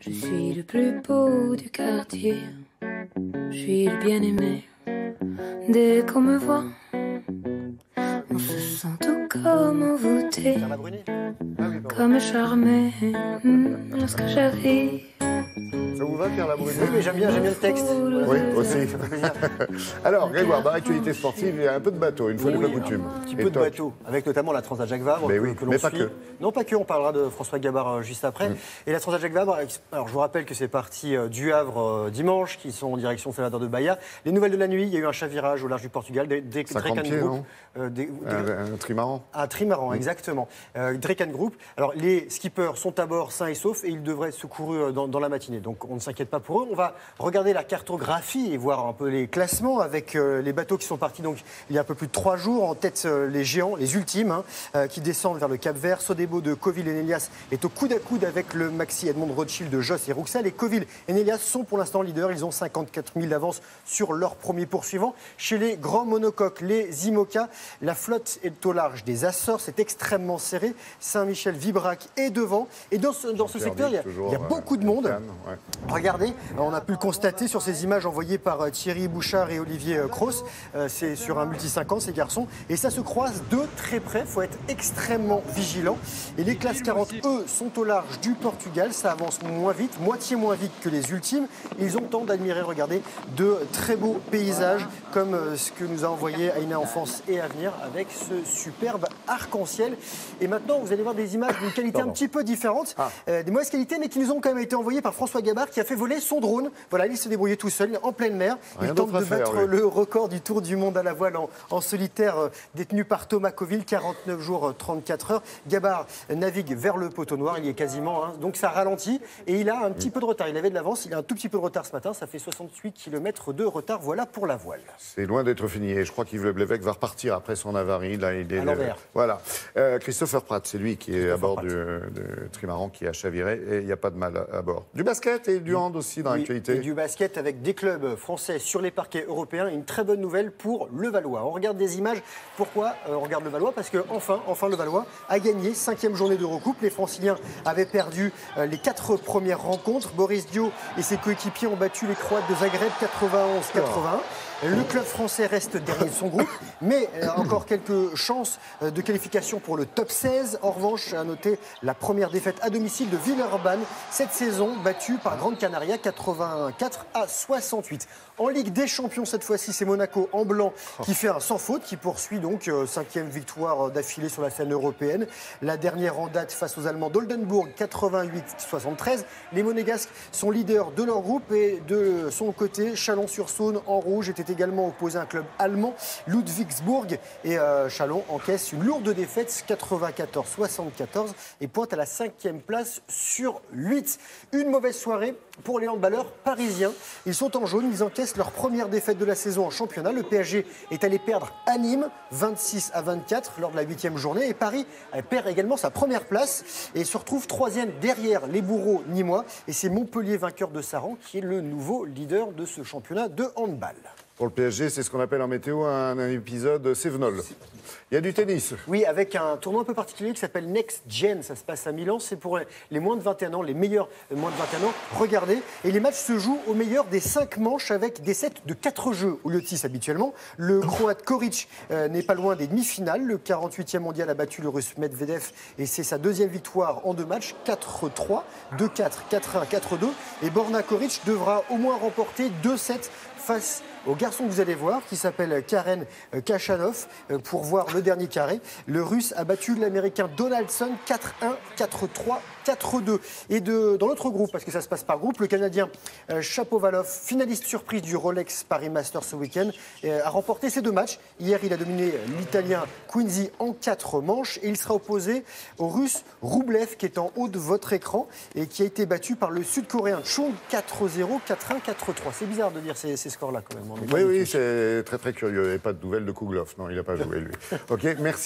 Je suis le plus beau du quartier, je suis le bien-aimé. Dès qu'on me voit, on se sent tout comme envoûté, comme charmé lorsque j'arrive. Ça vous va, Pierre Labruni? Oui, mais j'aime bien le texte. Oui, aussi. Ça fait plaisir. Alors, Grégoire, dans l'actualité sportive, il y a un peu de bateau, une fois n'est pas coutume. Un petit peu de bateau, avec notamment la Transat Jacques Vabre Mais oui, que l'on mais suit. pas que. Non, pas que, on parlera de François Gabard juste après. Et la Transat Jacques Vabre, alors je vous rappelle que c'est parti du Havre dimanche, qui sont en direction Salvador de Bahia. Les nouvelles de la nuit, il y a eu un chavirage au large du Portugal. 50 pieds, non un trimaran. Un trimaran, exactement. Draken Group. Alors, les skippers sont à bord sains et saufs et ils devraient être secourus dans la matinée. Donc, on ne s'inquiète pas pour eux. On va regarder la cartographie et voir un peu les classements avec les bateaux qui sont partis donc, il y a un peu plus de 3 jours. En tête, les géants, les ultimes, qui descendent vers le Cap-Vert. Sodebo de Coville et Nélias est au coude à coude avec le Maxi Edmond Rothschild de Joss et Rouxel. Et Coville et Nélias sont pour l'instant leaders. Ils ont 54 000 d'avance sur leur premier poursuivant. Chez les grands monocoques, les IMOCA, la flotte est au large des Açores. C'est extrêmement serré. Saint-Michel, Vibrac est devant. Et dans ce secteur, il y a beaucoup de monde. Regardez, on a pu le constater sur ces images envoyées par Thierry Bouchard et Olivier Cross. C'est sur un multi 50, ces garçons. Et ça se croise de très près. Il faut être extrêmement vigilant. Et les classes 40, eux, sont au large du Portugal. Ça avance moins vite, moitié moins vite que les ultimes. Ils ont le temps d'admirer, regardez, de très beaux paysages comme ce que nous a envoyé Aïna Enfance et Avenir avec ce superbe arc-en-ciel. Et maintenant, vous allez voir des images d'une qualité un petit peu différente. Des mauvaises qualités, mais qui nous ont quand même été envoyées par François Gabard, qui a fait voler son drone. Voilà, il s'est débrouillé tout seul, en pleine mer. Il tente de battre le record du Tour du monde à la voile en solitaire, détenu par Thomas Coville, 49 jours, 34 heures. Gabard navigue vers le poteau noir, il y est quasiment, donc ça ralentit. Et il a un petit peu de retard. Il avait de l'avance, il a un tout petit peu de retard ce matin. Ça fait 68 km de retard. Voilà pour la voile. C'est loin d'être fini. Et je crois qu'Yves Le Blevec va repartir après son avarie. Là, il est à l'envers. Voilà. Christopher Pratt, c'est lui qui est à bord du trimaran qui a chaviré. Et il n'y a pas de mal à bord. Du basket et du hand aussi dans l'actualité. Et du basket avec des clubs français sur les parquets européens. Une très bonne nouvelle pour Levallois. On regarde des images. Pourquoi on regarde Levallois? Parce que enfin Levallois a gagné. 5e journée de recoupe. Les Franciliens avaient perdu les 4 premières rencontres. Boris Dio et ses coéquipiers ont battu les Croates de Zagreb 91-81. Le club français reste derrière son groupe, mais encore quelques chances de qualification pour le top 16. En revanche, à noter la première défaite à domicile de Villeurbanne cette saison, battue par Grande Canaria 84-68. En Ligue des Champions, cette fois-ci, c'est Monaco en blanc qui fait un sans faute, qui poursuit donc 5e victoire d'affilée sur la scène européenne. La dernière en date face aux Allemands d'Oldenburg, 88-73. Les Monégasques sont leaders de leur groupe et de son côté, Chalon-sur-Saône en rouge était également opposé à un club allemand, Ludwigsburg. Et Chalon encaisse une lourde défaite, 94-74, et pointe à la 5e place sur 8. Une mauvaise soirée pour les handballeurs parisiens. Ils sont en jaune, ils encaissent leur première défaite de la saison en championnat. Le PSG est allé perdre à Nîmes, 26-24, lors de la 8e journée. Et Paris perd également sa première place et se retrouve 3e derrière les bourreaux nîmois. Et c'est Montpellier, vainqueur de Saran, qui est le nouveau leader de ce championnat de handball. Pour le PSG, c'est ce qu'on appelle en météo un épisode Sévenol. Il y a du tennis. Oui, avec un tournoi un peu particulier qui s'appelle Next Gen. Ça se passe à Milan. C'est pour les moins de 21 ans, les meilleurs moins de 21 ans. Regardez. Et les matchs se jouent au meilleur des 5 manches avec des sets de 4 jeux au lieu de 6 habituellement. Le Croate Koric n'est pas loin des demi-finales. Le 48e mondial a battu le Russe Medvedev et c'est sa 2e victoire en 2 matchs. 4-3, 2-4, 4-1, 4-2. Et Borna Koric devra au moins remporter 2 sets face au garçon que vous allez voir, qui s'appelle Karen Kachanov, pour voir le dernier carré. Le Russe a battu l'Américain Donaldson 4-1, 4-3, 4-2. Et dans l'autre groupe, parce que ça se passe par groupe, le Canadien Shapovalov, finaliste surprise du Rolex Paris Masters ce week-end, a remporté ses 2 matchs. Hier, il a dominé l'Italien Quincy en 4 manches et il sera opposé au Russe Roublev, qui est en haut de votre écran et qui a été battu par le Sud-Coréen Chung 4-0, 4-1, 4-3. C'est bizarre de dire ces scores-là quand même. Oui, c'est très très curieux. Et pas de nouvelles de Kouglov. Non, il n'a pas joué lui. Ok, merci.